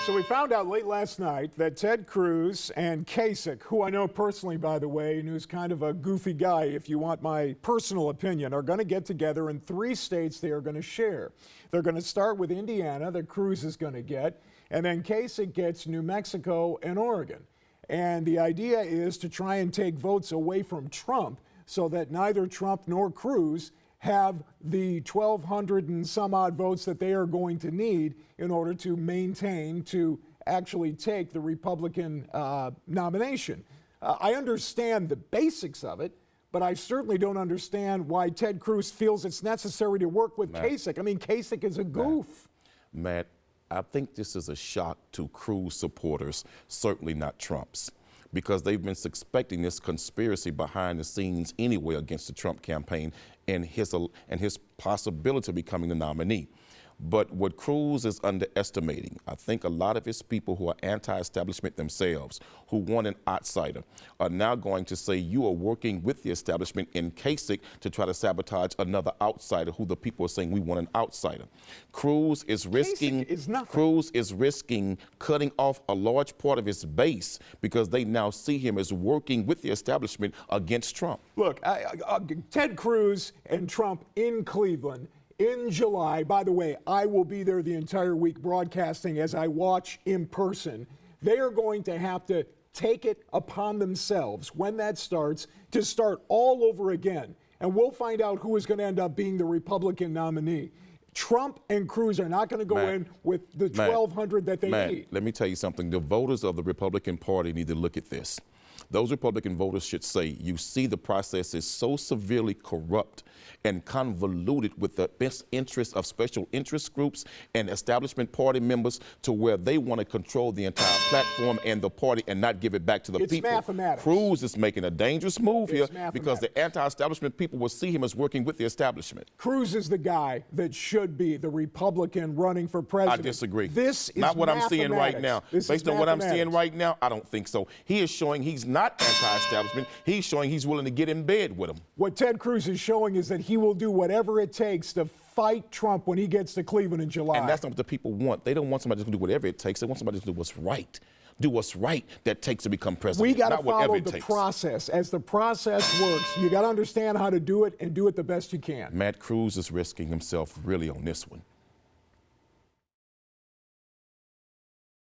So we found out late last night that Ted Cruz and Kasich, who I know personally, by the way, and who's kind of a goofy guy, if you want my personal opinion, are going to get together in 3 states they are going to share. They're going to start with Indiana, that Cruz is going to get, and then Kasich gets New Mexico and Oregon. And the idea is to try and take votes away from Trump so that neither Trump nor Cruz have the 1,200 and some odd votes that they are going to need in order to maintain, to actually take the Republican nomination. I understand the basics of it, but I certainly don't understand why Ted Cruz feels it's necessary to work with Kasich. I mean, Kasich is a goof. Matt, I think this is a shock to Cruz supporters, certainly not Trump's, because they've been suspecting this conspiracy behind the scenes anyway against the Trump campaign and his possibility of becoming the nominee. But what Cruz is underestimating, I think a lot of his people who are anti-establishment themselves, who want an outsider, are now going to say you are working with the establishment in Kasich to try to sabotage another outsider who the people are saying we want an outsider. Cruz is risking cutting off a large part of his base because they now see him as working with the establishment against Trump. Look, Ted Cruz and Trump in Cleveland in July. By the way, I will be there the entire week broadcasting as I watch in person. They are going to have to take it upon themselves when that starts to start all over again. And we'll find out who is going to end up being the Republican nominee. Trump and Cruz are not going to go in with the 1,200 that they need. Let me tell you something. The voters of the Republican Party need to look at this. Those Republican voters should say, you see the process is so severely corrupt and convoluted with the best interests of special interest groups and establishment party members to where they want to control the entire platform and the party and not give it back to the people. It's mathematics. Cruz is making a dangerous move here because the anti-establishment people will see him as working with the establishment. Cruz is the guy that should be the Republican running for president. I disagree. This is not what I'm seeing right now. Based on what I'm seeing right now, I don't think so. He is showing he's not anti-establishment. He's showing he's willing to get in bed with him. What Ted Cruz is showing is that he will do whatever it takes to fight Trump when he gets to Cleveland in July. And that's not what the people want. They don't want somebody to do whatever it takes. They want somebody to do what's right. Do what's right that takes to become president. We got to follow the process. As the process works, you got to understand how to do it and do it the best you can. Matt Cruz is risking himself really on this one.